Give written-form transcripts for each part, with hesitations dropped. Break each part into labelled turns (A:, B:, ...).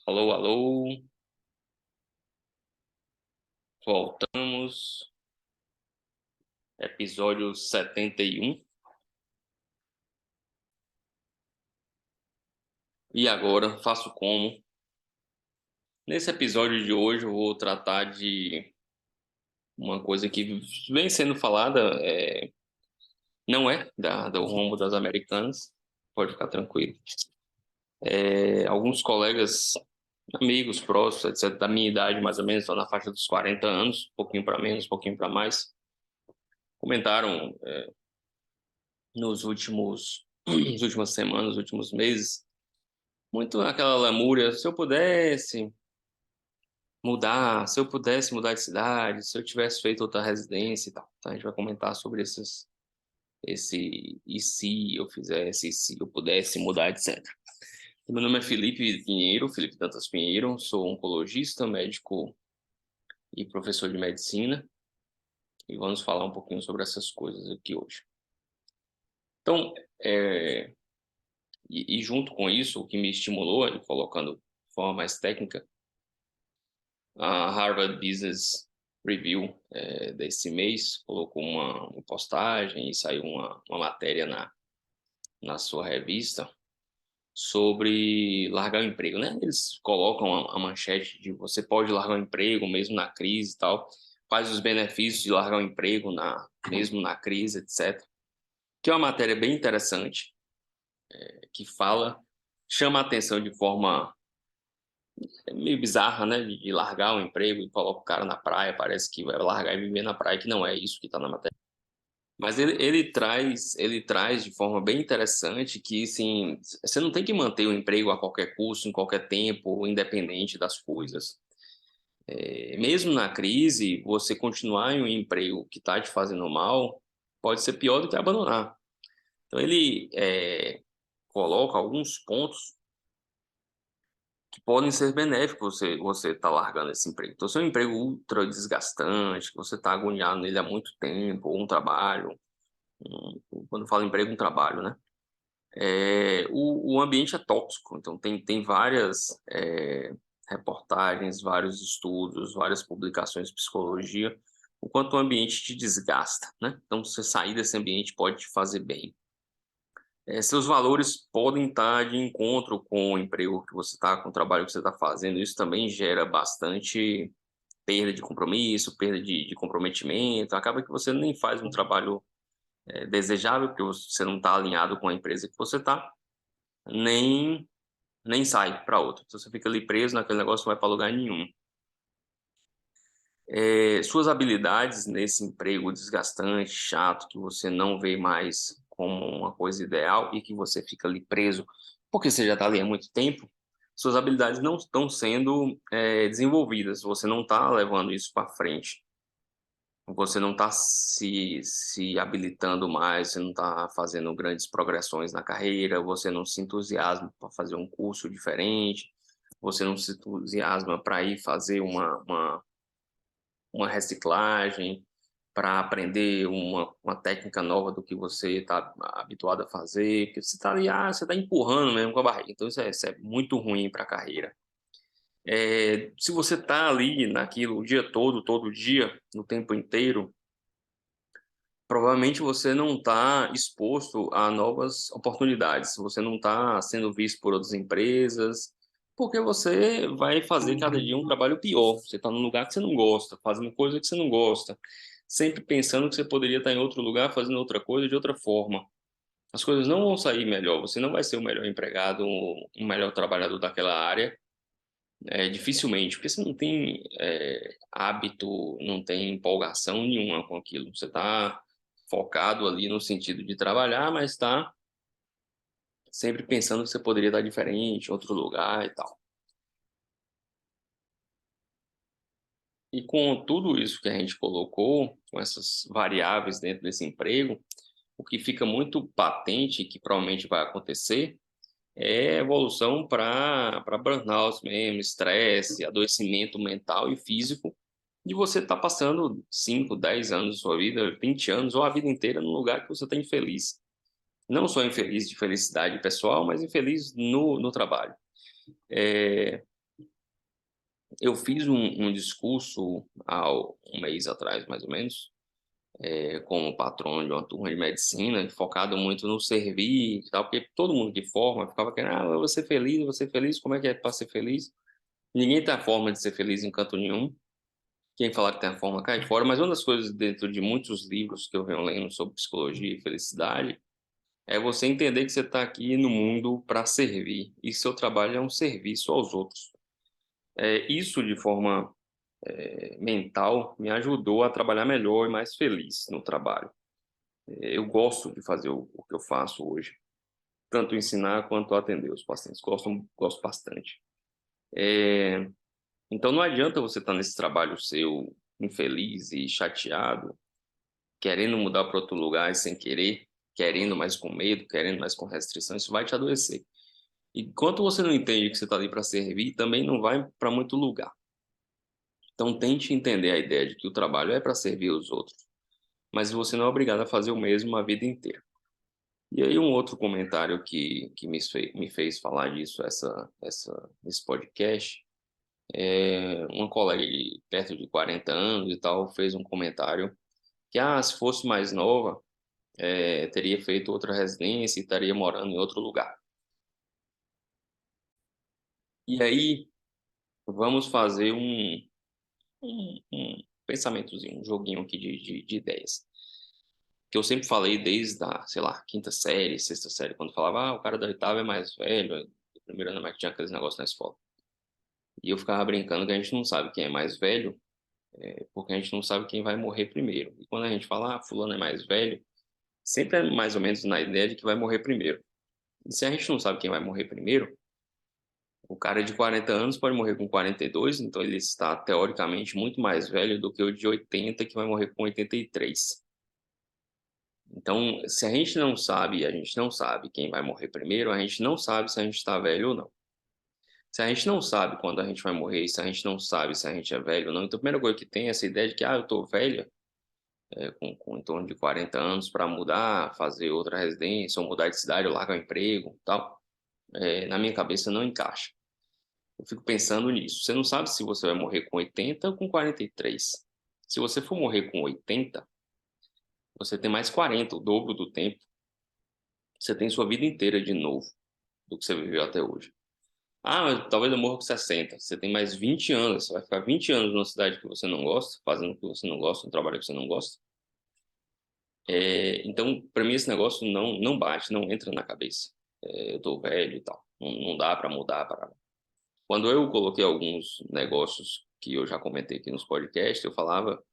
A: Alô, alô, voltamos, episódio 71. E agora, faço como? Nesse episódio de hoje eu vou tratar de uma coisa que vem sendo falada, não é do rumo das Americanas, pode ficar tranquilo. Alguns colegas, amigos próximos, etc., da minha idade mais ou menos, estão na faixa dos 40 anos, um pouquinho para menos, um pouquinho para mais, comentaram nas últimas semanas, nos últimos meses, muito aquela lamúria, se eu pudesse mudar de cidade, se eu tivesse feito outra residência e tal. Então a gente vai comentar sobre esse e se eu fizesse, e se eu pudesse mudar, etc. Meu nome é Felipe Pinheiro, Felipe Dantas Pinheiro, sou oncologista, médico e professor de medicina, e vamos falar um pouquinho sobre essas coisas aqui hoje. Então, e junto com isso, o que me estimulou, e colocando de forma mais técnica, a Harvard Business Review desse mês colocou uma postagem e saiu uma matéria na sua revista sobre largar o emprego, né? Eles colocam a manchete de você pode largar o emprego mesmo na crise e tal, quais os benefícios de largar o emprego mesmo na crise, etc. Que é uma matéria bem interessante, que chama a atenção de forma meio bizarra, né? De largar o emprego e coloca o cara na praia, parece que vai largar e viver na praia, que não é isso que está na matéria. Mas ele traz de forma bem interessante que, assim, você não tem que manter o emprego a qualquer custo, em qualquer tempo, independente das coisas. Mesmo na crise, você continuar em um emprego que está te fazendo mal, pode ser pior do que abandonar. Então, ele coloca alguns pontos que podem ser benéficos você tá largando esse emprego. Então, se é um emprego ultra desgastante, que você está agoniado nele há muito tempo, ou um trabalho, quando eu falo emprego, um trabalho, né? O ambiente é tóxico, então tem várias reportagens, vários estudos, várias publicações de psicologia, o quanto o ambiente te desgasta, né? Então, você sair desse ambiente pode te fazer bem. Seus valores podem estar de encontro com o emprego que você está, com o trabalho que você está fazendo. Isso também gera bastante perda de compromisso, perda de comprometimento. Acaba que você nem faz um trabalho desejável, porque você não está alinhado com a empresa que você está, nem, nem sai para outra. Então, você fica ali preso naquele negócio, não vai para lugar nenhum. Suas habilidades nesse emprego desgastante, chato, que você não vê mais como uma coisa ideal e que você fica ali preso porque você já está ali há muito tempo, suas habilidades não estão sendo desenvolvidas, você não está levando isso para frente, você não está se habilitando mais, você não está fazendo grandes progressões na carreira, você não se entusiasma para fazer um curso diferente, você não se entusiasma para ir fazer uma reciclagem, para aprender uma técnica nova do que você está habituado a fazer, porque você está ali, você está empurrando mesmo com a barriga, então isso é muito ruim para a carreira. Se você está ali naquilo o dia todo dia, no tempo inteiro, provavelmente você não está exposto a novas oportunidades, você não está sendo visto por outras empresas, porque você vai fazer cada dia um trabalho pior. Você está num lugar que você não gosta, fazendo coisa que você não gosta, sempre pensando que você poderia estar em outro lugar fazendo outra coisa de outra forma. As coisas não vão sair melhor, você não vai ser o melhor empregado, o melhor trabalhador daquela área, dificilmente, porque você não tem hábito, não tem empolgação nenhuma com aquilo. Você está focado ali no sentido de trabalhar, mas está sempre pensando que você poderia estar diferente, em outro lugar e tal. E com tudo isso que a gente colocou, com essas variáveis dentro desse emprego, o que fica muito patente, que provavelmente vai acontecer, é evolução para burnout mesmo, estresse, adoecimento mental e físico, de você estar passando 5, 10 anos da sua vida, 20 anos, ou a vida inteira num lugar que você está infeliz. Não só infeliz de felicidade pessoal, mas infeliz no trabalho. Eu fiz um discurso há um mês atrás, mais ou menos, como patrono de uma turma de medicina, focado muito no servir e tal, porque todo mundo que forma ficava querendo: "Ah, eu vou ser feliz, como é que é para ser feliz?". Ninguém tem a forma de ser feliz em canto nenhum. Quem falar que tem a forma cai fora, mas uma das coisas dentro de muitos livros que eu venho lendo sobre psicologia e felicidade, é você entender que você está aqui no mundo para servir, e seu trabalho é um serviço aos outros. Isso de forma, mental, me ajudou a trabalhar melhor e mais feliz no trabalho. Eu gosto de fazer o que eu faço hoje, tanto ensinar quanto atender os pacientes, gosto bastante. Eh, então não adianta você estar nesse trabalho seu infeliz e chateado, querendo mudar para outro lugar e sem querer, querendo, mas com medo, querendo, mas com restrição, isso vai te adoecer. Enquanto você não entende que você está ali para servir, também não vai para muito lugar. Então tente entender a ideia de que o trabalho é para servir os outros, mas você não é obrigado a fazer o mesmo a vida inteira. E aí um outro comentário que me fez falar disso nesse podcast, uma colega de perto de 40 anos e tal fez um comentário que, se fosse mais nova, teria feito outra residência e estaria morando em outro lugar. E aí vamos fazer um pensamentozinho, um joguinho aqui de ideias. Que eu sempre falei desde a, sei lá, quinta série, sexta série, quando falava, o cara da oitava é mais velho, do primeiro ano é mais que tinha aqueles negócios na escola. E eu ficava brincando que a gente não sabe quem é mais velho, porque a gente não sabe quem vai morrer primeiro. E quando a gente fala, fulano é mais velho, sempre é mais ou menos na ideia de que vai morrer primeiro. E se a gente não sabe quem vai morrer primeiro, o cara de 40 anos pode morrer com 42, então ele está teoricamente muito mais velho do que o de 80 que vai morrer com 83. Então, se a gente não sabe quem vai morrer primeiro, a gente não sabe se a gente está velho ou não. Se a gente não sabe quando a gente vai morrer, se a gente não sabe se a gente é velho ou não, então a primeira coisa que tem é essa ideia de que, eu tô velha, com em torno de 40 anos para mudar, fazer outra residência, ou mudar de cidade, ou largar o emprego, tal, na minha cabeça não encaixa. Eu fico pensando nisso. Você não sabe se você vai morrer com 80 ou com 43. Se você for morrer com 80, você tem mais 40, o dobro do tempo. Você tem sua vida inteira de novo do que você viveu até hoje. Mas talvez eu morra com 60. Você tem mais 20 anos. Você vai ficar 20 anos numa cidade que você não gosta, fazendo o que você não gosta, um trabalho que você não gosta. Então, para mim, esse negócio não bate, não entra na cabeça. Eu tô velho e tal. Não dá para mudar para. Quando eu coloquei alguns negócios que eu já comentei aqui nos podcasts, eu falava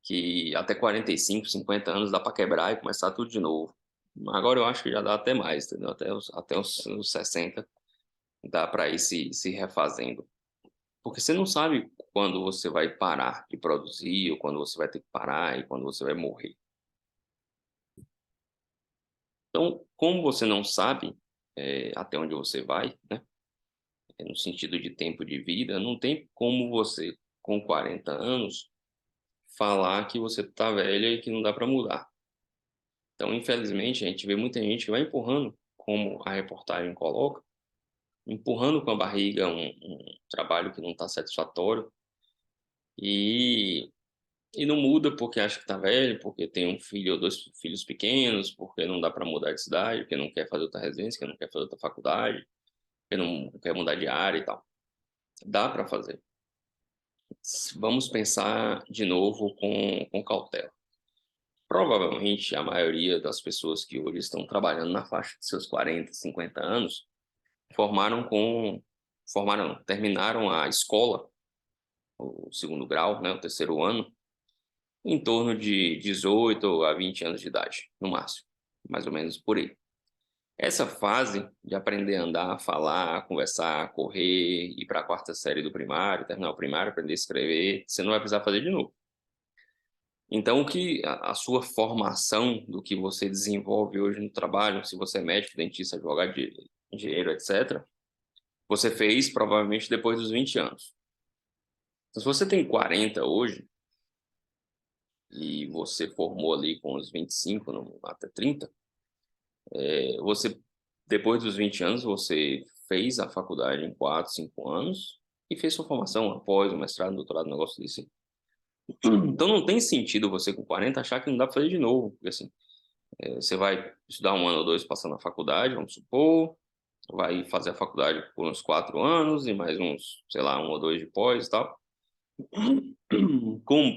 A: que até 45, 50 anos dá para quebrar e começar tudo de novo. Agora eu acho que já dá até mais, entendeu? Até os 60 dá para ir se refazendo. Porque você não sabe quando você vai parar de produzir, ou quando você vai ter que parar, e quando você vai morrer. Então, como você não sabe, até onde você vai, né, no sentido de tempo de vida, não tem como você, com 40 anos, falar que você tá velha e que não dá para mudar. Então, infelizmente, a gente vê muita gente que vai empurrando, como a reportagem coloca, empurrando com a barriga um trabalho que não está satisfatório, e E não muda porque acha que tá velho, porque tem um filho ou 2 filhos pequenos, porque não dá para mudar de cidade, porque não quer fazer outra residência, porque não quer fazer outra faculdade, porque não quer mudar de área e tal. Dá para fazer. Vamos pensar de novo com cautela. Provavelmente a maioria das pessoas que hoje estão trabalhando na faixa de seus 40, 50 anos, terminaram a escola, o segundo grau, né, o terceiro ano, em torno de 18 a 20 anos de idade, no máximo, mais ou menos por aí. Essa fase de aprender a andar, falar, conversar, correr, ir para a quarta série do primário, terminar o primário, aprender a escrever, você não vai precisar fazer de novo. Então, o que a sua formação do que você desenvolve hoje no trabalho, se você é médico, dentista, advogado, engenheiro, etc., você fez provavelmente depois dos 20 anos. Então, se você tem 40 hoje, e você formou ali com os 25, até 30, você, depois dos 20 anos, você fez a faculdade em 4, 5 anos, e fez sua formação após o mestrado, doutorado, um negócio desse. Então não tem sentido você com 40 achar que não dá para fazer de novo, porque assim, você vai estudar 1 ano ou 2 passando na faculdade, vamos supor, vai fazer a faculdade por uns 4 anos e mais uns, sei lá, 1 ou 2 de pós e tal.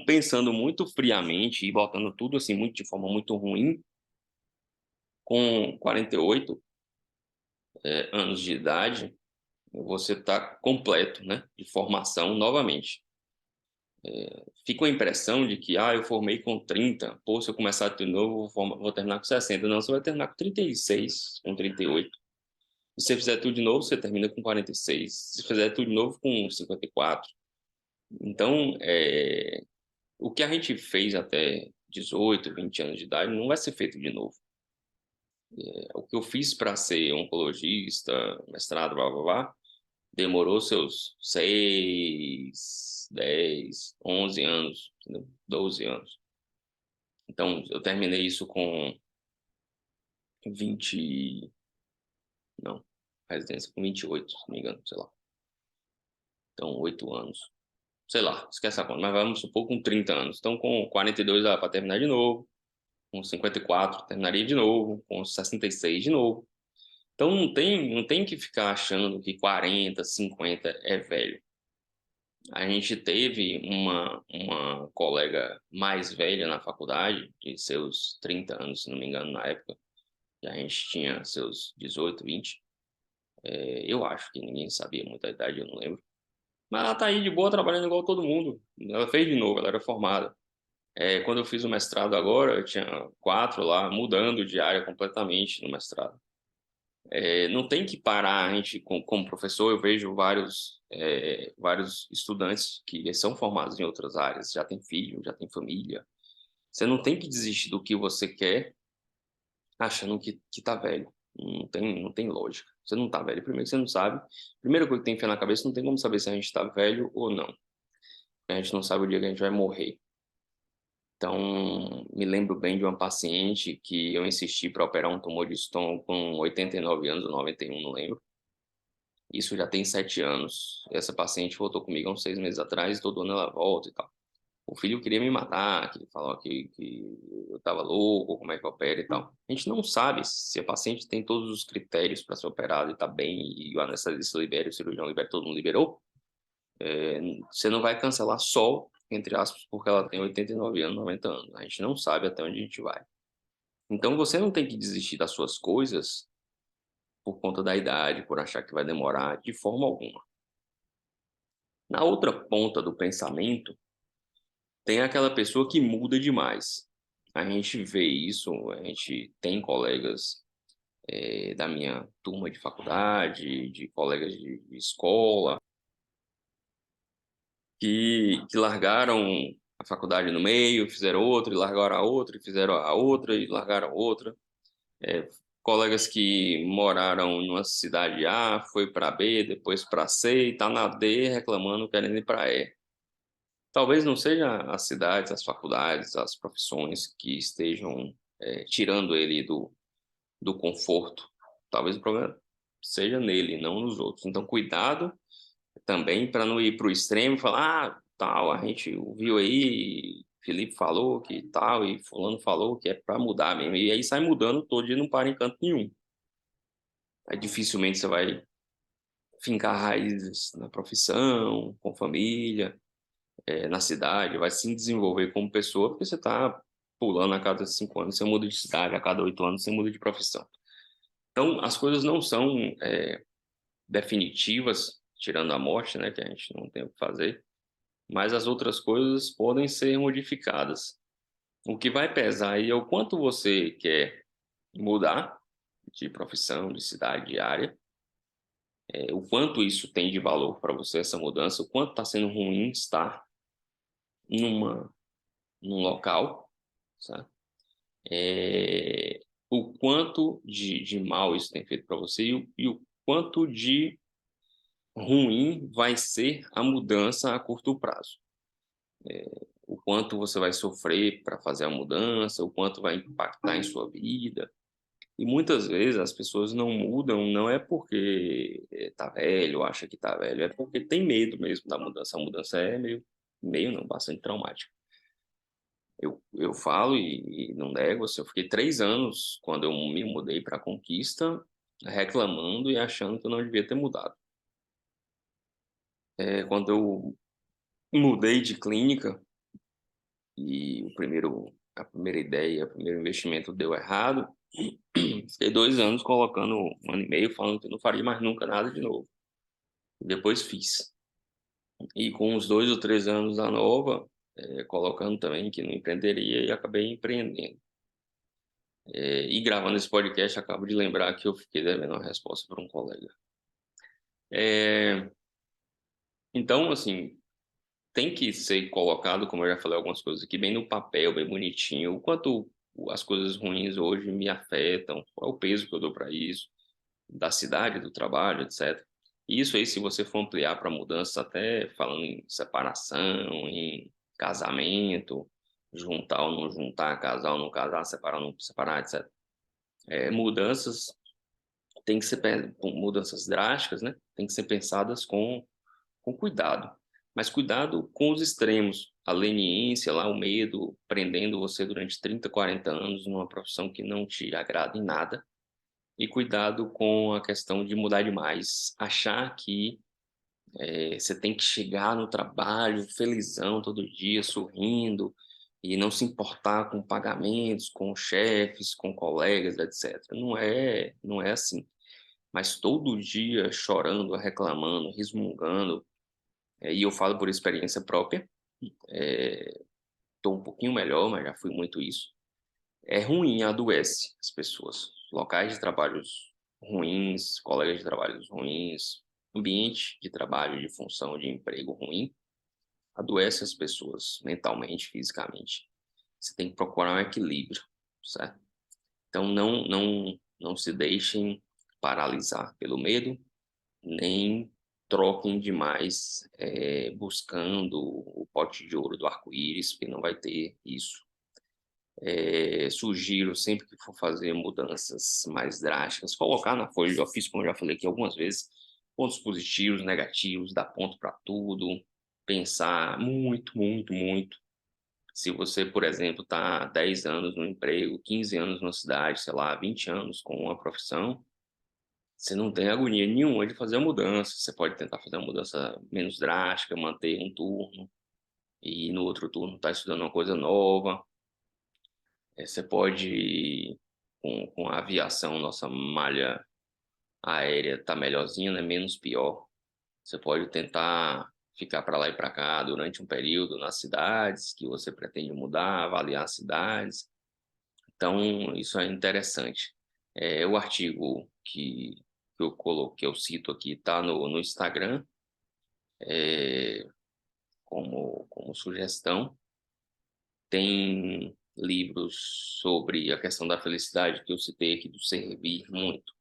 A: Pensando muito friamente e botando tudo assim muito de forma muito ruim, com 48 anos de idade, você está completo, né, de formação novamente. Fica a impressão de que, eu formei com 30, pô, se eu começar de novo, vou terminar com 60. Não, você vai terminar com 36, com 38. E se você fizer tudo de novo, você termina com 46. Se fizer tudo de novo, com 54. Então, o que a gente fez até 18, 20 anos de idade não vai ser feito de novo. O que eu fiz para ser oncologista, mestrado, blá, blá, blá, demorou seus 6, 10, 11 anos, entendeu? 12 anos. Então, eu terminei isso com 20... Não, residência com 28, se não me engano, sei lá. Então, 8 anos. Sei lá, esquece a conta, mas vamos supor com 30 anos. Então, com 42 dá para terminar de novo. Com 54 terminaria de novo. Com 66 de novo. Então, não tem que ficar achando que 40, 50 é velho. A gente teve uma colega mais velha na faculdade, de seus 30 anos, se não me engano, na época, que a gente tinha seus 18, 20. Eu acho que ninguém sabia muito a idade, eu não lembro. Mas ela tá aí de boa, trabalhando igual todo mundo. Ela fez de novo, ela era formada. Quando eu fiz o mestrado agora, eu tinha 4 lá, mudando de área completamente no mestrado. Não tem que parar, a gente, como professor, eu vejo vários estudantes que são formados em outras áreas, já tem filho, já tem família. Você não tem que desistir do que você quer achando que tá velho. Não tem lógica. Você não tá velho. Primeiro que você não sabe. Primeira coisa que tem que ter na cabeça, não tem como saber se a gente tá velho ou não. A gente não sabe o dia que a gente vai morrer. Então, me lembro bem de uma paciente que eu insisti para operar um tumor de estômago com 89 anos ou 91, não lembro. Isso já tem 7 anos. Essa paciente voltou comigo há uns 6 meses atrás, e todo ano ela volta e tal. O filho queria me matar, que ele falou que eu estava louco, como é que opera e tal. A gente não sabe se a paciente tem todos os critérios para ser operada e está bem, e o anestesista libera, o cirurgião libera, todo mundo liberou. Você não vai cancelar só, entre aspas, porque ela tem 89 anos, 90 anos. A gente não sabe até onde a gente vai. Então você não tem que desistir das suas coisas por conta da idade, por achar que vai demorar, de forma alguma. Na outra ponta do pensamento, tem aquela pessoa que muda demais. A gente vê isso, a gente tem colegas da minha turma de faculdade, de colegas de escola, que largaram a faculdade no meio, fizeram outra, e largaram a outra, e fizeram a outra, e largaram a outra. Colegas que moraram em uma cidade A, foi para B, depois para C, e está na D reclamando, querendo ir para E. Talvez não seja as cidades, as faculdades, as profissões que estejam tirando ele do conforto. Talvez o problema seja nele, não nos outros. Então, cuidado também para não ir para o extremo e falar, tal, a gente viu aí, Felipe falou que tal, e fulano falou que é para mudar mesmo. E aí sai mudando todo dia e não para em canto nenhum. Aí dificilmente você vai fincar raízes na profissão, com família, na cidade, vai se desenvolver como pessoa, porque você está pulando a cada 5 anos, você muda de cidade, a cada 8 anos você muda de profissão. Então, as coisas não são definitivas, tirando a morte, né, que a gente não tem o que fazer, mas as outras coisas podem ser modificadas. O que vai pesar aí é o quanto você quer mudar de profissão, de cidade, de área, o quanto isso tem de valor para você, essa mudança, o quanto está sendo ruim estar numa, num local, sabe? O quanto de mal isso tem feito para você e o quanto de ruim vai ser a mudança a curto prazo. O quanto você vai sofrer para fazer a mudança, o quanto vai impactar em sua vida. E muitas vezes as pessoas não mudam, não é porque tá velho, acha que tá velho, é porque tem medo mesmo da mudança. A mudança é meio não, bastante traumática. Eu falo e não nego, assim, eu fiquei 3 anos, quando eu me mudei para Conquista, reclamando e achando que eu não devia ter mudado. Quando eu mudei de clínica e a primeira ideia, o primeiro investimento deu errado, fiquei 2 anos colocando 1 ano e meio falando que eu não faria mais nunca nada de novo. Depois fiz. E com uns 2 ou 3 anos da nova, colocando também que não empreenderia e acabei empreendendo. E gravando esse podcast, acabo de lembrar que eu fiquei devendo uma resposta para um colega. Eh, então, assim, tem que ser colocado, como eu já falei algumas coisas aqui, bem no papel, bem bonitinho, o quanto as coisas ruins hoje me afetam, qual é o peso que eu dou para isso, da cidade, do trabalho, etc. Isso aí, se você for ampliar para mudanças, até falando em separação, em casamento, juntar ou não juntar, casar ou não casar, separar ou não separar, etc. Mudanças tem que ser mudanças drásticas, né? Tem que ser pensadas com cuidado, mas cuidado com os extremos, a leniência lá, o medo prendendo você durante 30, 40 anos numa profissão que não te agrada em nada, e cuidado com a questão de mudar demais, achar que você tem que chegar no trabalho felizão todo dia, sorrindo, e não se importar com pagamentos, com chefes, com colegas, etc. Não é assim. Mas todo dia chorando, reclamando, resmungando, e eu falo por experiência própria, estou um pouquinho melhor, mas já fui muito isso. É ruim, adoece as pessoas. Locais de trabalhos ruins, colegas de trabalhos ruins, ambiente de trabalho, de função, de emprego ruim, adoece as pessoas mentalmente, fisicamente. Você tem que procurar um equilíbrio, certo? Então não se deixem paralisar pelo medo, nem troquem demais buscando o pote de ouro do arco-íris, porque não vai ter isso. Sugiro sempre que for fazer mudanças mais drásticas, colocar na folha de ofício, como eu já falei aqui algumas vezes, pontos positivos, negativos, dar ponto para tudo, pensar muito, muito, muito. Se você, por exemplo, está há 10 anos no emprego, 15 anos na cidade, sei lá, 20 anos com uma profissão, você não tem agonia nenhuma de fazer a mudança. Você pode tentar fazer uma mudança menos drástica, manter um turno, e no outro turno estar estudando uma coisa nova. Você pode, com a aviação, nossa malha aérea está melhorzinha, né? Menos pior. Você pode tentar ficar para lá e para cá durante um período nas cidades que você pretende mudar, avaliar as cidades. Então, isso é interessante. O artigo que eu coloquei, que eu cito aqui, está no Instagram, como sugestão. Tem livros sobre a questão da felicidade que eu citei aqui, do Servir Muito.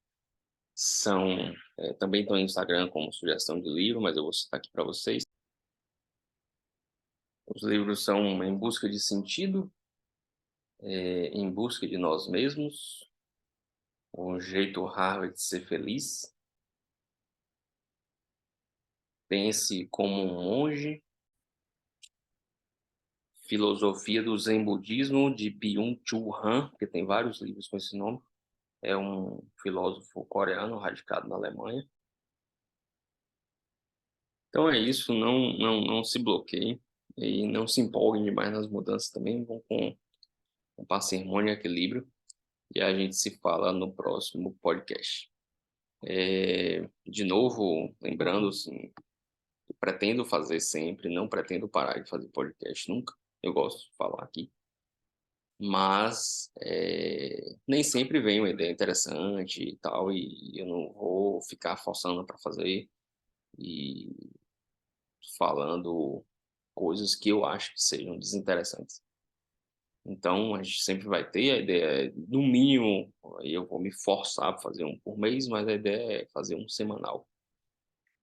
A: Também estão no Instagram como sugestão de livro, mas eu vou citar aqui para vocês. Os livros são Em Busca de Sentido, Em Busca de Nós Mesmos, O Jeito Harvard de Ser Feliz, Pense como um Monge, Filosofia do Zen Budismo, de Byung-Chul Han, que tem vários livros com esse nome. É um filósofo coreano radicado na Alemanha. Então é isso, não se bloqueiem e não se empolguem demais nas mudanças também, vão com parcimônia e equilíbrio, e a gente se fala no próximo podcast. De novo, lembrando, assim, eu pretendo fazer sempre, não pretendo parar de fazer podcast nunca, eu gosto de falar aqui, mas nem sempre vem uma ideia interessante e tal, e eu não vou ficar forçando para fazer e falando coisas que eu acho que sejam desinteressantes. Então, a gente sempre vai ter a ideia, no mínimo, aí eu vou me forçar para fazer um por mês, mas a ideia é fazer um semanal.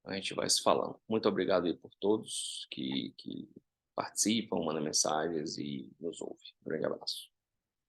A: A gente vai se falando. Muito obrigado aí por todos que participam, mandam mensagens e nos ouvem. Um grande abraço.